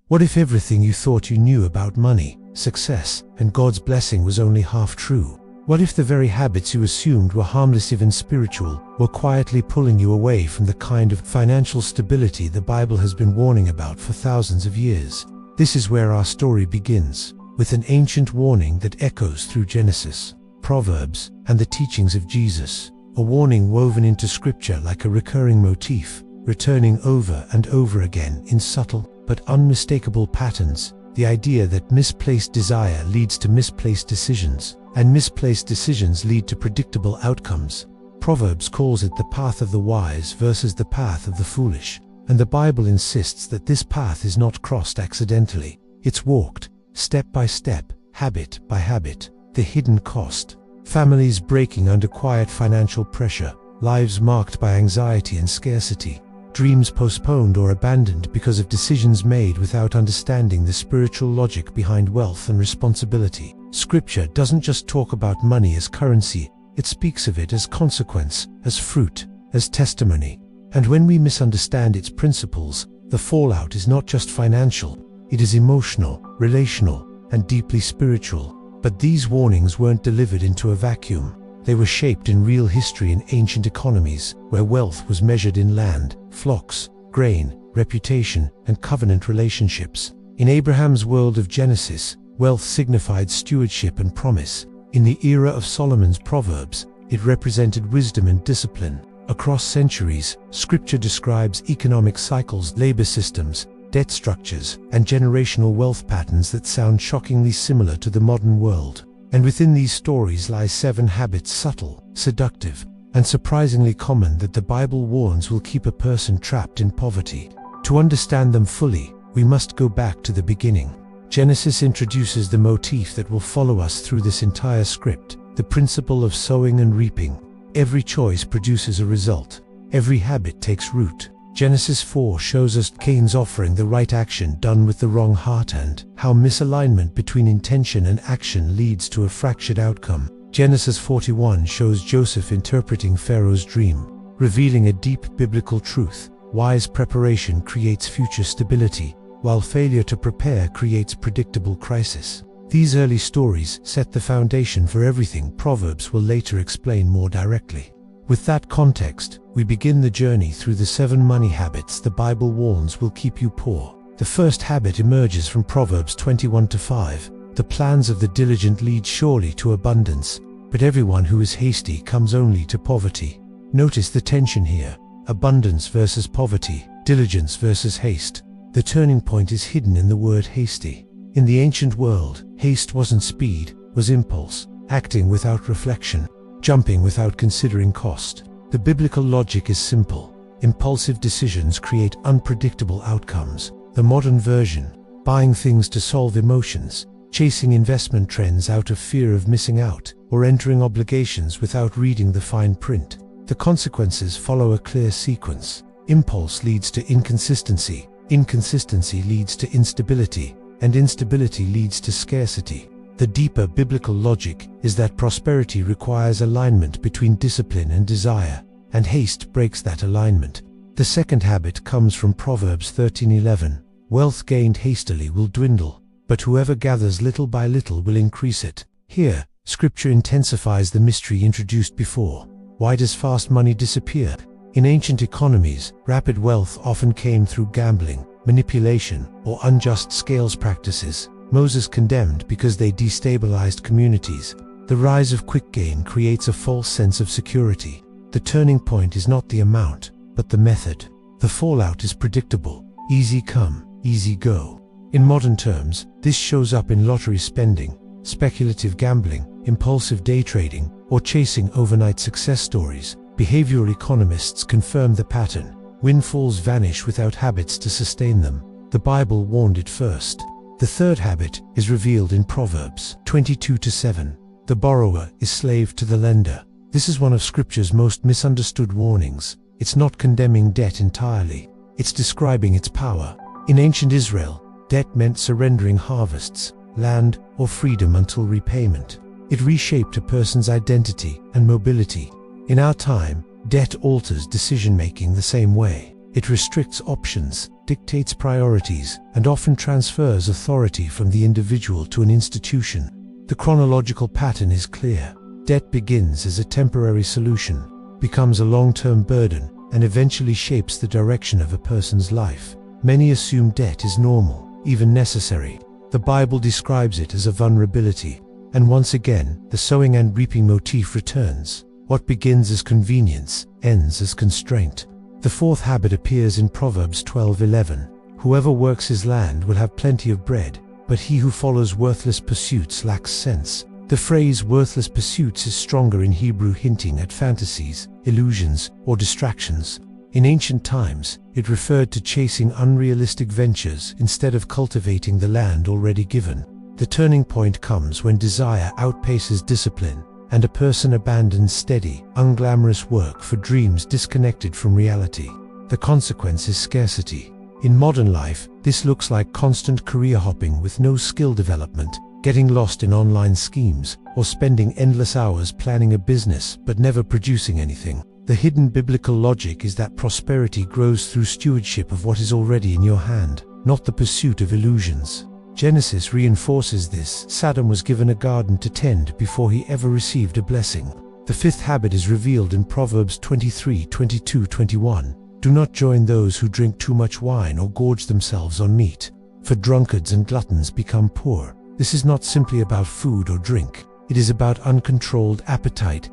What if everything you thought you knew about money, success, and God's blessing was only half true? What if the very habits you assumed were harmless, even spiritual, were quietly pulling you away from the kind of financial stability the Bible has been warning about for thousands of years? This is where our story begins, with an ancient warning that echoes through Genesis, Proverbs, and the teachings of Jesus. A warning woven into Scripture like a recurring motif, returning over and over again in subtle but unmistakable patterns. The idea that misplaced desire leads to misplaced decisions, and misplaced decisions lead to predictable outcomes. Proverbs calls it the path of the wise versus the path of the foolish, and the Bible insists that this path is not crossed accidentally. It's walked, step by step, habit by habit. The hidden cost. Families breaking under quiet financial pressure, lives marked by anxiety and scarcity, dreams postponed or abandoned because of decisions made without understanding the spiritual logic behind wealth and responsibility. Scripture doesn't just talk about money as currency, it speaks of it as consequence, as fruit, as testimony. And when we misunderstand its principles, the fallout is not just financial, it is emotional, relational, and deeply spiritual. But these warnings weren't delivered into a vacuum. They were shaped in real history in ancient economies, where wealth was measured in land, flocks, grain, reputation, and covenant relationships. In Abraham's world of Genesis, wealth signified stewardship and promise. In the era of Solomon's Proverbs, it represented wisdom and discipline. Across centuries, Scripture describes economic cycles, labor systems, debt structures, and generational wealth patterns that sound shockingly similar to the modern world. And within these stories lie 7 habits, subtle, seductive, and surprisingly common, that the Bible warns will keep a person trapped in poverty. To understand them fully, we must go back to the beginning. Genesis introduces the motif that will follow us through this entire script, the principle of sowing and reaping. Every choice produces a result. Every habit takes root. Genesis 4 shows us Cain's offering the right action done with the wrong heart, and how misalignment between intention and action leads to a fractured outcome. Genesis 41 shows Joseph interpreting Pharaoh's dream, revealing a deep biblical truth. Wise preparation creates future stability, while failure to prepare creates predictable crisis. These early stories set the foundation for everything Proverbs will later explain more directly. With that context, we begin the journey through the 7 money habits the Bible warns will keep you poor. The first habit emerges from Proverbs 21:5. The plans of the diligent lead surely to abundance, but everyone who is hasty comes only to poverty. Notice the tension here: abundance versus poverty, diligence versus haste. The turning point is hidden in the word hasty. In the ancient world, haste wasn't speed, was impulse, acting without reflection, jumping without considering cost. The biblical logic is simple. Impulsive decisions create unpredictable outcomes. The modern version: buying things to solve emotions, chasing investment trends out of fear of missing out, or entering obligations without reading the fine print. The consequences follow a clear sequence. Impulse leads to inconsistency, inconsistency leads to instability, and instability leads to scarcity. The deeper biblical logic is that prosperity requires alignment between discipline and desire, and haste breaks that alignment. The second habit comes from Proverbs 13:11. Wealth gained hastily will dwindle, but whoever gathers little by little will increase it. Here, Scripture intensifies the mystery introduced before. Why does fast money disappear? In ancient economies, rapid wealth often came through gambling, manipulation, or unjust scales practices. Moses condemned because they destabilized communities. The rise of quick gain creates a false sense of security. The turning point is not the amount, but the method. The fallout is predictable: easy come, easy go. In modern terms, this shows up in lottery spending, speculative gambling, impulsive day trading, or chasing overnight success stories. Behavioral economists confirm the pattern. Windfalls vanish without habits to sustain them. The Bible warned it first. The third habit is revealed in Proverbs 22:7. The borrower is slave to the lender. This is one of Scripture's most misunderstood warnings. It's not condemning debt entirely. It's describing its power. In ancient Israel, debt meant surrendering harvests, land, or freedom until repayment. It reshaped a person's identity and mobility. In our time, debt alters decision-making the same way. It restricts options, dictates priorities, and often transfers authority from the individual to an institution. The chronological pattern is clear. Debt begins as a temporary solution, becomes a long-term burden, and eventually shapes the direction of a person's life. Many assume debt is normal, even necessary. The Bible describes it as a vulnerability. And once again, the sowing and reaping motif returns. What begins as convenience ends as constraint. The fourth habit appears in Proverbs 12:11. Whoever works his land will have plenty of bread, but he who follows worthless pursuits lacks sense. The phrase worthless pursuits is stronger in Hebrew, hinting at fantasies, illusions, or distractions. In ancient times, it referred to chasing unrealistic ventures instead of cultivating the land already given. The turning point comes when desire outpaces discipline, and a person abandons steady, unglamorous work for dreams disconnected from reality. The consequence is scarcity. In modern life, this looks like constant career hopping with no skill development, getting lost in online schemes, or spending endless hours planning a business but never producing anything. The hidden biblical logic is that prosperity grows through stewardship of what is already in your hand, not the pursuit of illusions. Genesis reinforces this. Adam was given a garden to tend before he ever received a blessing. The fifth habit is revealed in Proverbs 23:22-21. Do not join those who drink too much wine or gorge themselves on meat, for drunkards and gluttons become poor. This is not simply about food or drink. It is about uncontrolled appetite.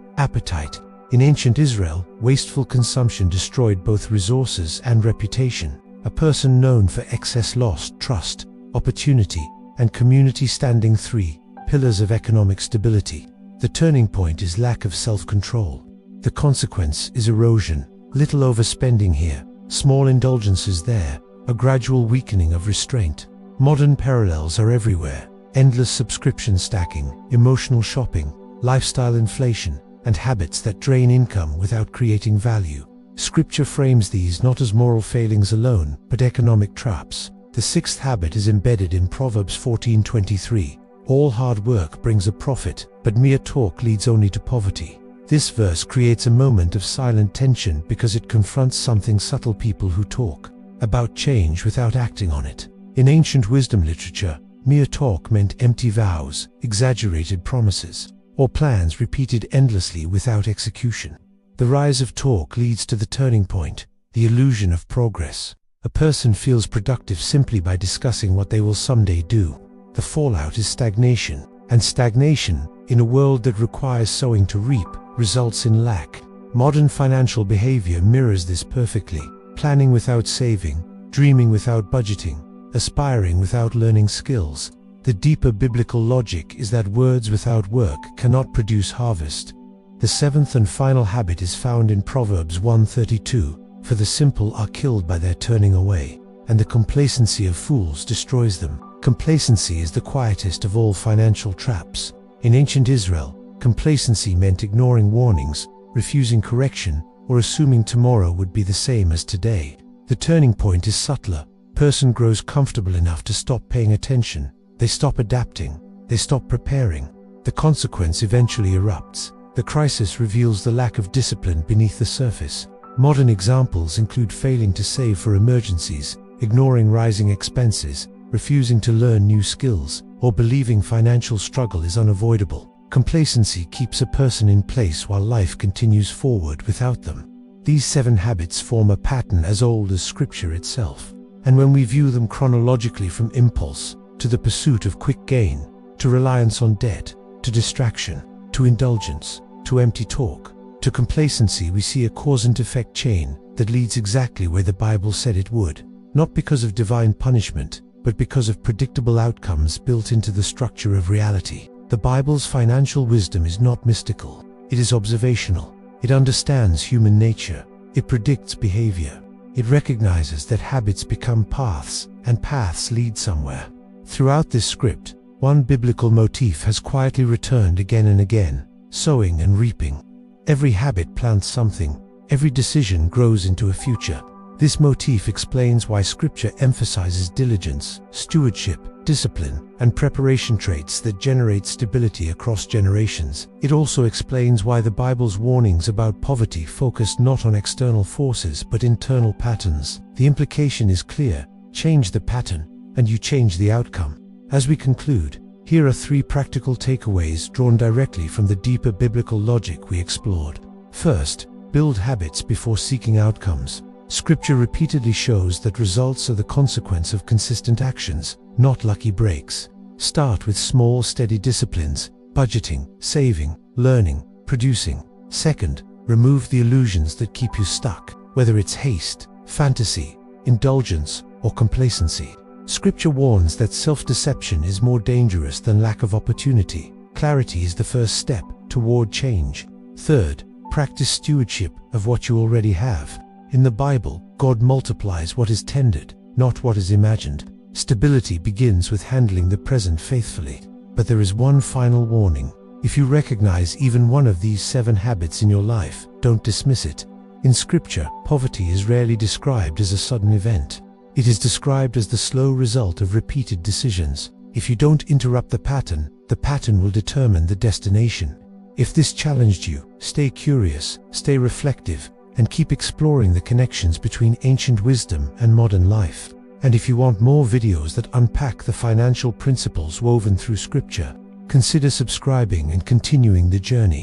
In ancient Israel, wasteful consumption destroyed both resources and reputation. A person known for excess lost trust, opportunity, and community standing. 3 pillars of economic stability. The turning point is lack of self-control. The consequence is erosion. Little overspending here, small indulgences there, a gradual weakening of restraint. Modern parallels are everywhere. Endless subscription stacking, emotional shopping, lifestyle inflation, and habits that drain income without creating value. Scripture frames these not as moral failings alone, but economic traps. The sixth habit is embedded in Proverbs 14:23. All hard work brings a profit, but mere talk leads only to poverty. This verse creates a moment of silent tension because it confronts something subtle: people who talk about change without acting on it. In ancient wisdom literature, mere talk meant empty vows, exaggerated promises, or plans repeated endlessly without execution. The rise of talk leads to the turning point, the illusion of progress. A person feels productive simply by discussing what they will someday do. The fallout is stagnation, and stagnation, in a world that requires sowing to reap, results in lack. Modern financial behavior mirrors this perfectly: planning without saving, dreaming without budgeting, aspiring without learning skills. The deeper biblical logic is that words without work cannot produce harvest. The seventh and final habit is found in Proverbs 1:32. For the simple are killed by their turning away, and the complacency of fools destroys them. Complacency is the quietest of all financial traps. In ancient Israel, complacency meant ignoring warnings, refusing correction, or assuming tomorrow would be the same as today. The turning point is subtler. Person grows comfortable enough to stop paying attention. They stop adapting. They stop preparing. The consequence eventually erupts. The crisis reveals the lack of discipline beneath the surface. Modern examples include failing to save for emergencies, ignoring rising expenses, refusing to learn new skills, or believing financial struggle is unavoidable. Complacency keeps a person in place while life continues forward without them. These 7 habits form a pattern as old as Scripture itself. And when we view them chronologically, from impulse to the pursuit of quick gain, to reliance on debt, to distraction, to indulgence, to empty talk, to complacency, we see a cause and effect chain that leads exactly where the Bible said it would, not because of divine punishment, but because of predictable outcomes built into the structure of reality. The Bible's financial wisdom is not mystical, it is observational. It understands human nature, it predicts behavior, it recognizes that habits become paths, and paths lead somewhere. Throughout this script, one biblical motif has quietly returned again and again: sowing and reaping. Every habit plants something, every decision grows into a future. This motif explains why Scripture emphasizes diligence, stewardship, discipline, and preparation traits that generate stability across generations. It also explains why the Bible's warnings about poverty focus not on external forces but internal patterns. The implication is clear: change the pattern, and you change the outcome. As we conclude, here are 3 practical takeaways drawn directly from the deeper biblical logic we explored. First, build habits before seeking outcomes. Scripture repeatedly shows that results are the consequence of consistent actions, not lucky breaks. Start with small, steady disciplines: budgeting, saving, learning, producing. Second, remove the illusions that keep you stuck, whether it's haste, fantasy, indulgence, or complacency. Scripture warns that self-deception is more dangerous than lack of opportunity. Clarity is the first step toward change. Third, practice stewardship of what you already have. In the Bible, God multiplies what is tended, not what is imagined. Stability begins with handling the present faithfully. But there is one final warning. If you recognize even one of these 7 habits in your life, don't dismiss it. In Scripture, poverty is rarely described as a sudden event. It is described as the slow result of repeated decisions. If you don't interrupt the pattern will determine the destination. If this challenged you, stay curious, stay reflective, and keep exploring the connections between ancient wisdom and modern life. And if you want more videos that unpack the financial principles woven through Scripture, consider subscribing and continuing the journey.